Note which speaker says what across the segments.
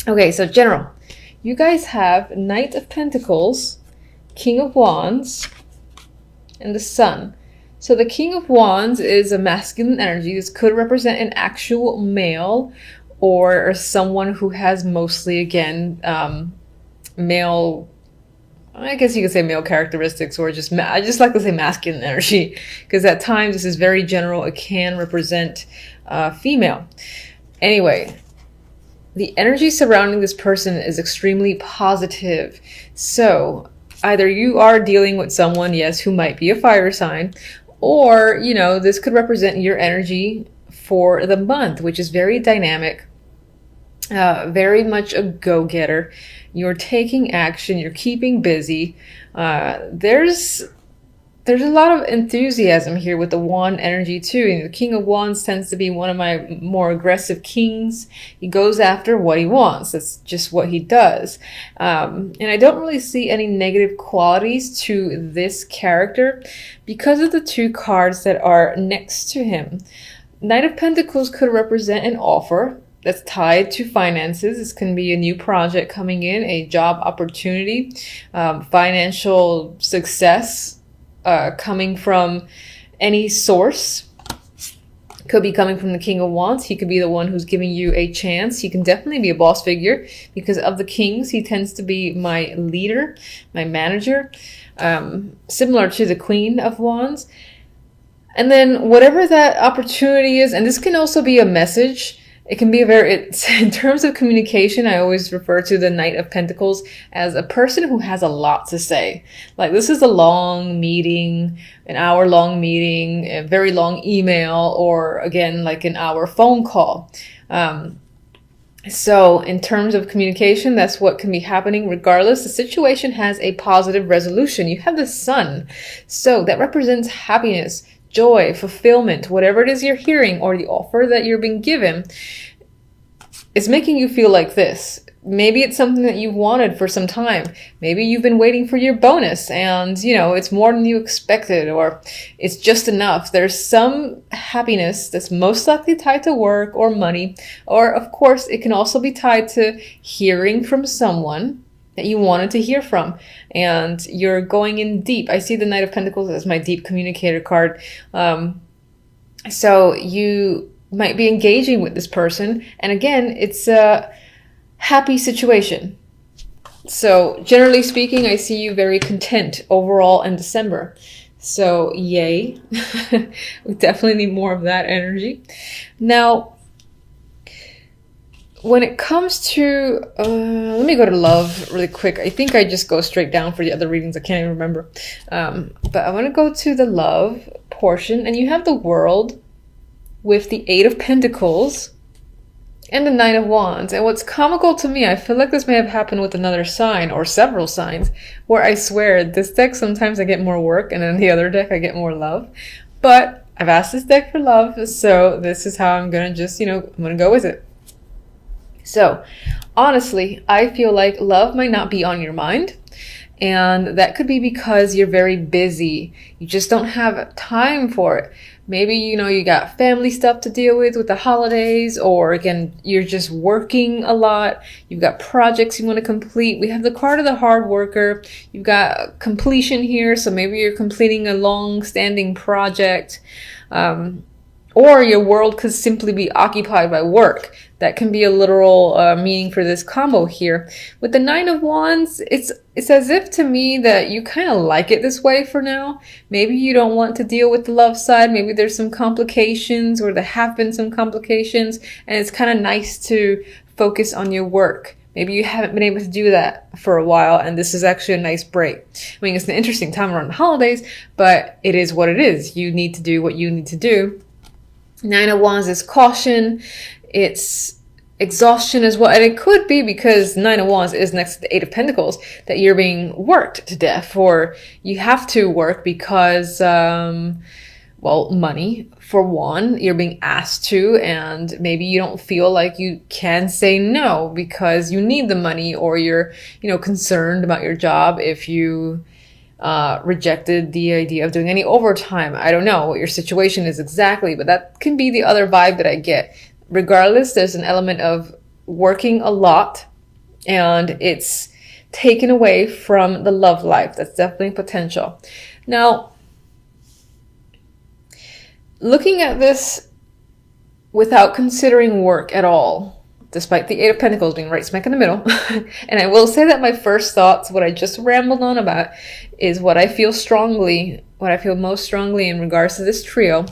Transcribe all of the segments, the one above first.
Speaker 1: Okay, so general. You guys have Knight of Pentacles, King of Wands, and the Sun. So the King of Wands is a masculine energy. This could represent an actual male or someone who has mostly, again, male, I guess you could say male characteristics, or just, I just like to say masculine energy, because at times this is very general. It can represent female. Anyway, the energy surrounding this person is extremely positive. So either you are dealing with someone, yes, who might be a fire sign, or, this could represent your energy for the month, which is very dynamic, very much a go-getter. You're taking action, you're keeping busy. There's a lot of enthusiasm here with the wand energy too. And the King of Wands tends to be one of my more aggressive kings. He goes after what he wants. That's just what he does. And I don't really see any negative qualities to this character because of the two cards that are next to him. Knight of Pentacles could represent an offer that's tied to finances. This can be a new project coming in, a job opportunity, financial success coming from any source. Could be coming from the King of Wands. He could be the one who's giving you a chance. He can definitely be a boss figure because of the kings. He tends to be my leader, my manager, similar to the Queen of Wands. And then whatever that opportunity is, and this can also be a message. It can be in terms of communication, I always refer to the Knight of Pentacles as a person who has a lot to say. Like, this is a long meeting, an hour-long meeting, a very long email, or again, like an hour phone call. So in terms of communication, that's what can be happening. Regardless, the situation has a positive resolution. You have the Sun. So that represents happiness, joy, fulfillment, whatever it is you're hearing or the offer that you're being given. It's making you feel like this. Maybe it's something that you've wanted for some time. Maybe you've been waiting for your bonus and, it's more than you expected, or it's just enough. There's some happiness that's most likely tied to work or money, or of course, it can also be tied to hearing from someone that you wanted to hear from, and you're going in deep. I see the Knight of Pentacles as my deep communicator card. So you might be engaging with this person, and again, it's a happy situation. So generally speaking, I see you very content overall in December. So yay. We definitely need more of that energy. Now, when it comes to, let me go to love really quick. I think I just go straight down for the other readings. I can't even remember. But I want to go to the love portion. And you have the World with the Eight of Pentacles and the Nine of Wands. And what's comical to me, I feel like this may have happened with another sign or several signs, where I swear this deck, sometimes I get more work, and then the other deck I get more love. But I've asked this deck for love, so this is how I'm going to just, I'm going to go with it. So, honestly, I feel like love might not be on your mind, and that could be because you're very busy. You just don't have time for it. Maybe, you got family stuff to deal with the holidays, or again, you're just working a lot. You've got projects you want to complete. We have the card of the hard worker. You've got completion here, so maybe you're completing a long-standing project. Or your world could simply be occupied by work. That can be a literal meaning for this combo here. With the Nine of Wands, it's as if to me that you kind of like it this way for now. Maybe you don't want to deal with the love side. Maybe there's some complications, or there have been some complications, and it's kind of nice to focus on your work. Maybe you haven't been able to do that for a while, and this is actually a nice break. I mean, it's an interesting time around the holidays, but it is what it is. You need to do what you need to do. Nine of Wands is caution. It's exhaustion as well. And it could be because Nine of Wands is next to the Eight of Pentacles that you're being worked to death, or you have to work because, money for one, you're being asked to, and maybe you don't feel like you can say no because you need the money, or you're, concerned about your job if you rejected the idea of doing any overtime. I don't know what your situation is exactly, but that can be the other vibe that I get. Regardless, there's an element of working a lot and it's taken away from the love life. That's definitely potential. Now, looking at this without considering work at all, despite the Eight of Pentacles being right smack in the middle, and I will say that my first thoughts, what I just rambled on about, is what I feel strongly, what I feel most strongly in regards to this trio.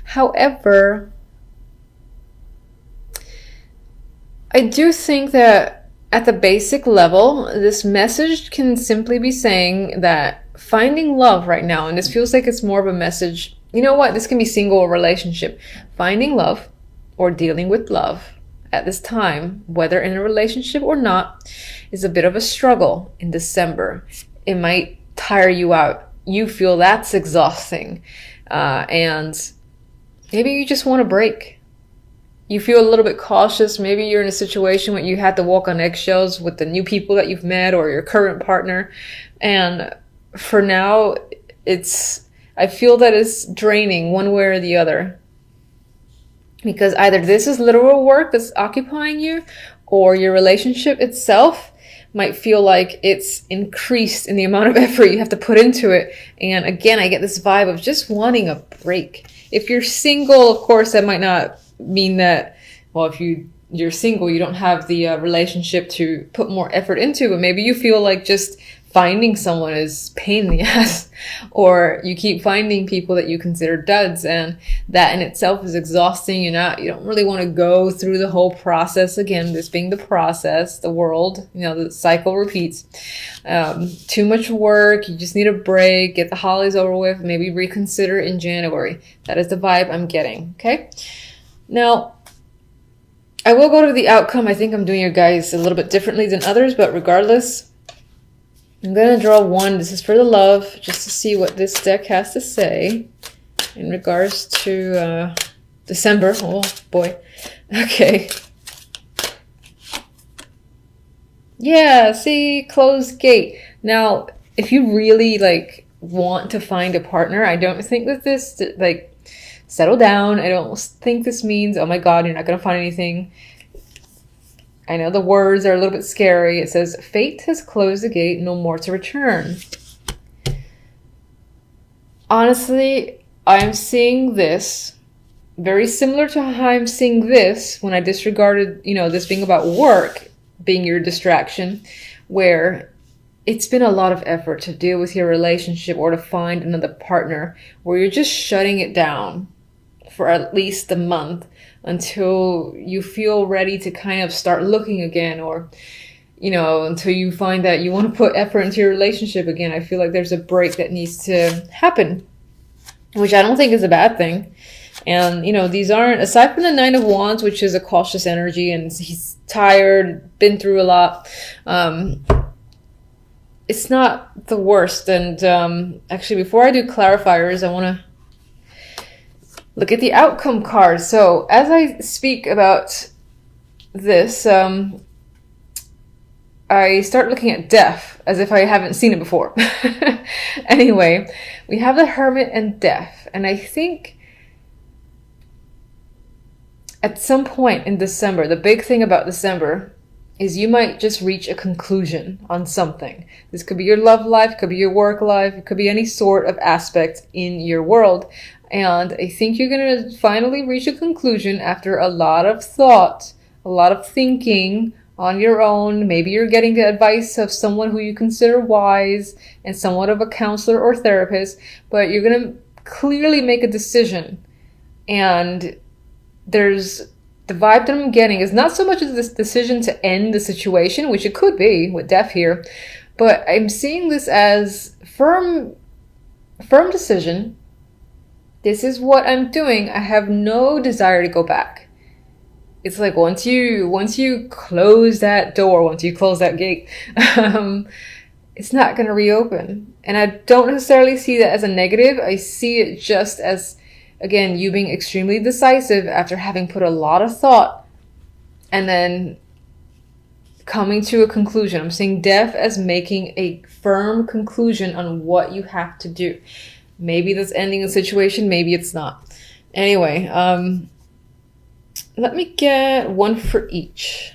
Speaker 1: However, I do think that at the basic level, this message can simply be saying that finding love right now, and this feels like it's more of a message, you know what, this can be single or relationship. Finding love or dealing with love at this time, whether in a relationship or not, is a bit of a struggle in December. It might tire you out. You feel that's exhausting. And maybe you just want a break. You feel a little bit cautious. Maybe you're in a situation where you had to walk on eggshells with the new people that you've met or your current partner. And for now, I feel that it's draining one way or the other. Because either this is literal work that's occupying you, or your relationship itself might feel like it's increased in the amount of effort you have to put into it. And again, I get this vibe of just wanting a break. If you're single, of course, that might not mean that, well, if you're single, you don't have the relationship to put more effort into, but maybe you feel like just finding someone is pain in the ass, or you keep finding people that you consider duds, and that in itself is exhausting. You don't really want to go through the whole process again, this being the process, the world, the cycle repeats. Too much work, you just need a break, get the holidays over with, maybe reconsider in January. That is the vibe I'm getting, okay? Now, I will go to the outcome. I think I'm doing your guys a little bit differently than others, but regardless, I'm going to draw one. This is for the love, just to see what this deck has to say in regards to December. Oh, boy. Okay. Yeah, see, closed gate. Now, if you really, want to find a partner, I don't think that this, settle down. I don't think this means, oh my God, you're not going to find anything. I know the words are a little bit scary. It says, fate has closed the gate, no more to return. Honestly, I'm seeing this very similar to how I'm seeing this when I disregarded, this being about work, being your distraction, where it's been a lot of effort to deal with your relationship or to find another partner, where you're just shutting it down for at least a month until you feel ready to kind of start looking again, or until you find that you want to put effort into your relationship again. I feel like there's a break that needs to happen, which I don't think is a bad thing. And these aren't, aside from the Nine of Wands, which is a cautious energy and he's tired, been through a lot, it's not the worst. And actually, before I do clarifiers, I want to look at the outcome card. So as I speak about this, I start looking at death as if I haven't seen it before. Anyway, we have the Hermit and death. And I think at some point in December, the big thing about December is you might just reach a conclusion on something. This could be your love life, could be your work life, it could be any sort of aspect in your world. And I think you're going to finally reach a conclusion after a lot of thought, a lot of thinking on your own. Maybe you're getting the advice of someone who you consider wise and somewhat of a counselor or therapist, but you're going to clearly make a decision. And there's the vibe that I'm getting is not so much as this decision to end the situation, which it could be with death here, but I'm seeing this as firm decision. This is what I'm doing. I have no desire to go back. It's like once you close that door, once you close that gate, it's not going to reopen. And I don't necessarily see that as a negative. I see it just as, again, you being extremely decisive after having put a lot of thought and then coming to a conclusion. I'm seeing death as making a firm conclusion on what you have to do. Maybe that's ending a situation, maybe it's not. Anyway, let me get one for each.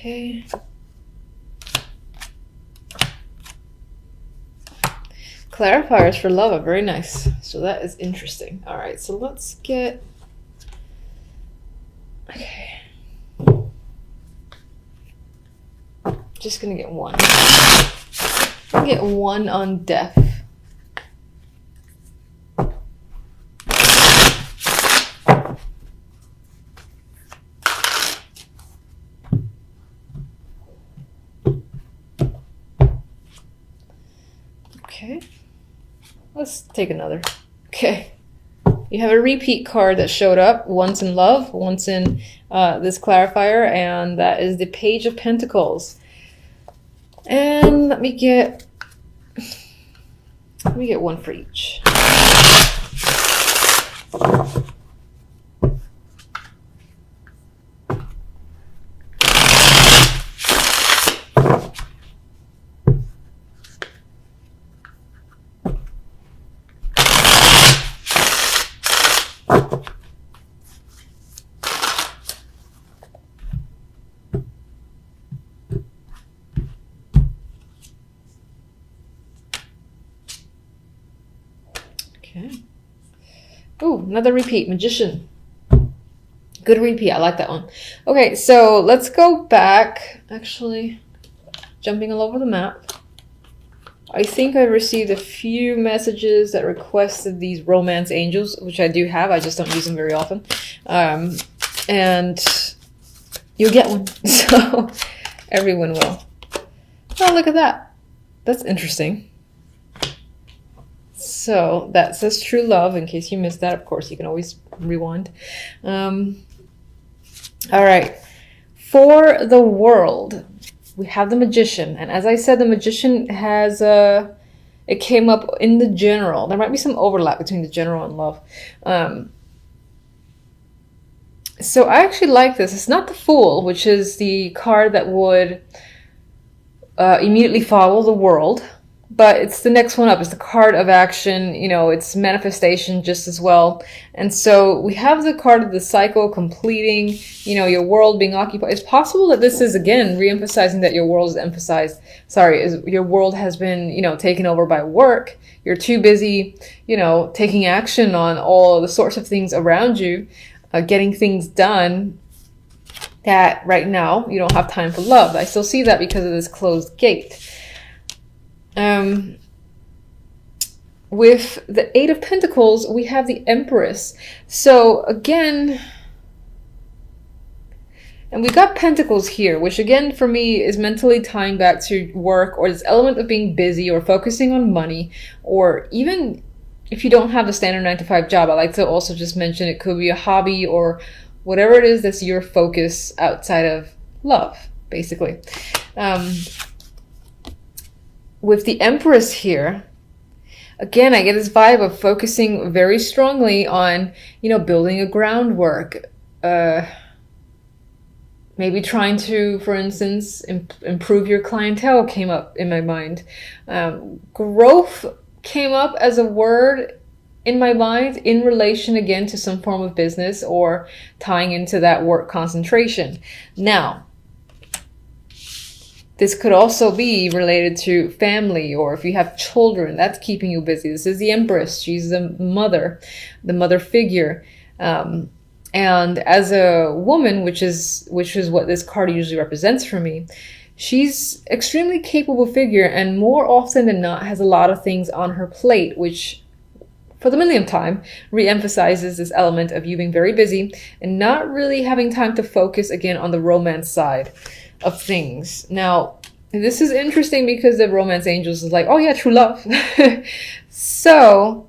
Speaker 1: Okay. Clarifiers for love are very nice. So that is interesting. All right, so let's get... Okay. Just gonna get one. I'll get one on death. Okay. Let's take another. Okay. You have a repeat card that showed up once in love, once in this clarifier, and that is the Page of Pentacles. And let me get one for each. Okay. Ooh, another repeat, Magician. Good repeat, I like that one. Okay, so let's go back. Actually, jumping all over the map. I think I received a few messages that requested these romance angels, which I do have. I just don't use them very often. And you'll get one. So everyone will. Oh, look at that. That's interesting. So that says true love. In case you missed that, of course, you can always rewind. All right. For the world, we have the Magician. And as I said, the Magician has it came up in the general. There might be some overlap between the general and love. So I actually like this. It's not the Fool, which is the card that would immediately follow the world. But it's the next one up. It's the card of action. You know, it's manifestation just as well. And so we have the card of the cycle completing, you know, your world being occupied. It's possible that this is, again, re-emphasizing that your world is emphasized. Your world has been, you know, taken over by work. You're too busy, you know, taking action on all the sorts of things around you, getting things done that right now you don't have time for love. I still see that because of this closed gate. With the Eight of Pentacles, we have the Empress. So again, and we got Pentacles here, which again for me is mentally tying back to work or this element of being busy or focusing on money, or even if you don't have the standard 9-to-5 job, I like to also just mention it could be a hobby or whatever it is that's your focus outside of love, basically. With the Empress here, again, I get this vibe of focusing very strongly on, you know, building a groundwork. Maybe trying to, for instance, improve your clientele came up in my mind. Growth came up as a word in my mind in relation, again, to some form of business or tying into that work concentration. Now, this could also be related to family, or if you have children, that's keeping you busy. This is the Empress. She's the mother figure. And as a woman, which is what this card usually represents for me, she's extremely capable figure, and more often than not has a lot of things on her plate, which for the millionth time re-emphasizes this element of you being very busy and not really having time to focus again on the romance side of things. Now, this is interesting because the romance angels is like, oh yeah, true love. So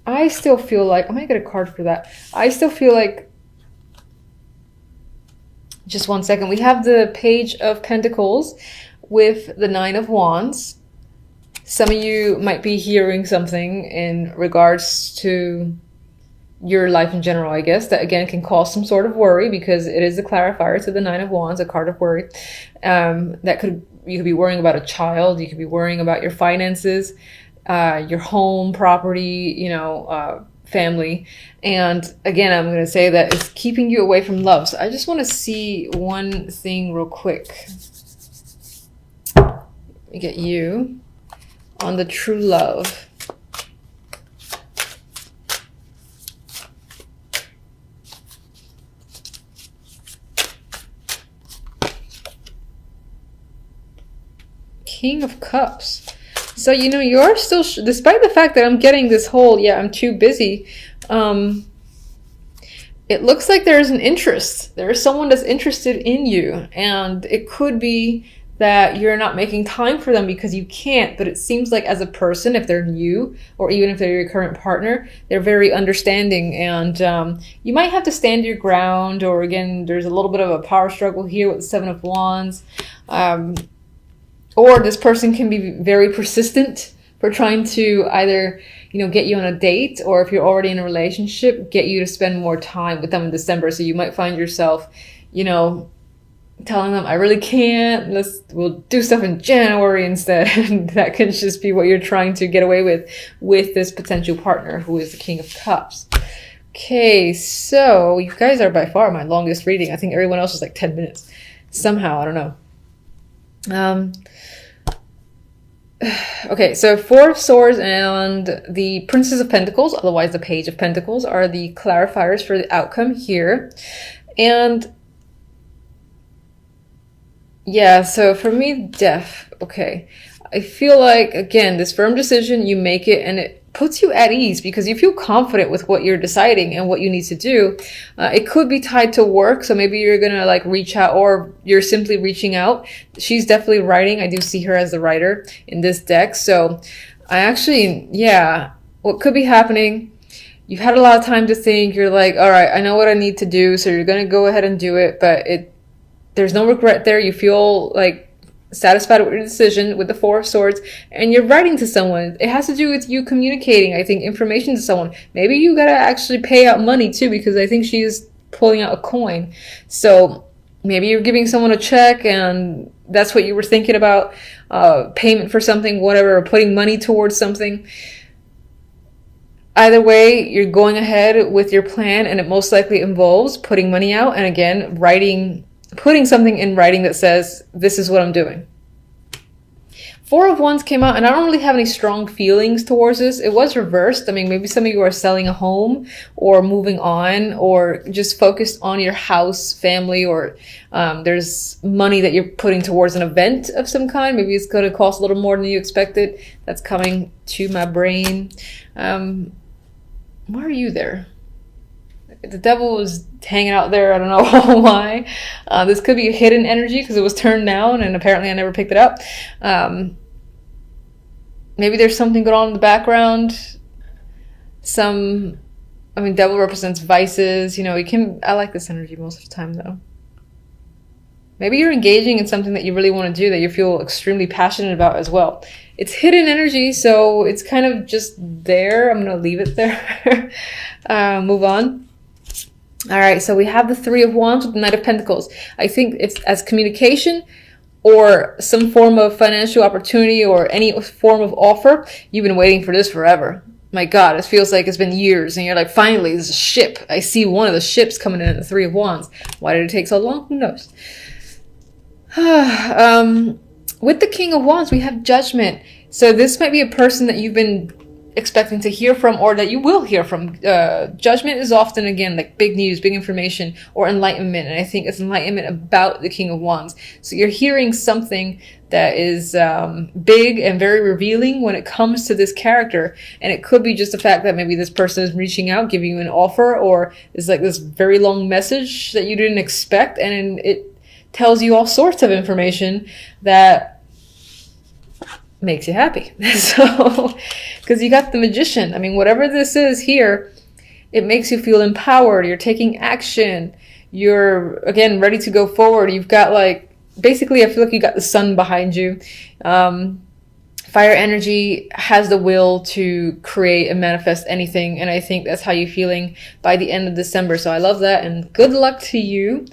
Speaker 1: I still feel like, I might get a card for that. I still feel like, just one second, we have the Page of Pentacles with the Nine of Wands. Some of you might be hearing something in regards to your life in general, I guess, that again can cause some sort of worry because it is the clarifier to the Nine of Wands, a card of worry. You could be worrying about a child, you could be worrying about your finances, your home, property, you know, family. And again, I'm going to say that it's keeping you away from love. So I just want to see one thing real quick. Let me get you on the true love. King of Cups. So, you know, you're still, despite the fact that I'm getting this whole, yeah, I'm too busy, it looks like there's an interest. There is someone that's interested in you. And it could be that you're not making time for them because you can't. But it seems like as a person, if they're new, or even if they're your current partner, they're very understanding. And you might have to stand your ground. Or again, there's a little bit of a power struggle here with the Seven of Wands. Or this person can be very persistent for trying to either, you know, get you on a date, or if you're already in a relationship, get you to spend more time with them in December. So you might find yourself, you know, telling them, I really can't, we'll do stuff in January instead. And that can just be what you're trying to get away with this potential partner who is the King of Cups. Okay, so you guys are by far my longest reading. I think everyone else is like 10 minutes. Somehow, I don't know. Okay, so Four of Swords and the Princess of Pentacles, otherwise the Page of Pentacles, are the clarifiers for the outcome here. And yeah, so for me, death. Okay, I feel like, again, this firm decision, you make it and it puts you at ease because you feel confident with what you're deciding and what you need to do. It could be tied to work, so maybe you're gonna like reach out, or you're simply reaching out. She's definitely writing. I do see her as the writer in this deck. So I actually, yeah, what could be happening, you've had a lot of time to think. You're like, all right, I know what I need to do, so you're gonna go ahead and do it, but there's no regret there. You feel like satisfied with your decision with the Four of Swords, and you're writing to someone. It has to do with you communicating, I think, information to someone. Maybe you gotta actually pay out money too, because I think she's pulling out a coin. So maybe you're giving someone a check and that's what you were thinking about, payment for something, whatever, or putting money towards something. Either way, you're going ahead with your plan, and it most likely involves putting money out, and again, putting something in writing that says, this is what I'm doing. Four of Wands came out, and I don't really have any strong feelings towards this. It was reversed. I mean, maybe some of you are selling a home or moving on, or just focused on your house, family, or there's money that you're putting towards an event of some kind. Maybe it's going to cost a little more than you expected. That's coming to my brain. Why are you there? The devil was hanging out there. I don't know why. This could be a hidden energy because it was turned down and apparently I never picked it up. Maybe there's something going on in the background. Devil represents vices. You know, I like this energy most of the time though. Maybe you're engaging in something that you really want to do, that you feel extremely passionate about as well. It's hidden energy, so it's kind of just there. I'm going to leave it there. Move on. All right, so we have the Three of Wands with the Knight of Pentacles. I think it's as communication or some form of financial opportunity or any form of offer. You've been waiting for this forever. My God, it feels like it's been years, and you're like, finally, there's a ship. I see one of the ships coming in at the Three of Wands. Why did it take so long? Who knows? With the King of Wands, we have Judgment. So this might be a person that you've been expecting to hear from, or that you will hear from. Judgment is often, again, like big news, big information, or enlightenment. And I think it's enlightenment about the King of Wands. So you're hearing something that is big and very revealing when it comes to this character. And it could be just the fact that maybe this person is reaching out, giving you an offer, or it's like this very long message that you didn't expect. And it tells you all sorts of information that makes you happy. So, because you got the Magician. I mean, whatever this is here, it makes you feel empowered. You're taking action. You're, again, ready to go forward. You've got, like, basically, I feel like you got the sun behind you. Fire energy has the will to create and manifest anything. And I think that's how you're feeling by the end of December. So I love that. And good luck to you.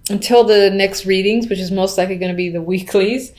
Speaker 1: Until the next readings, which is most likely going to be the weeklies.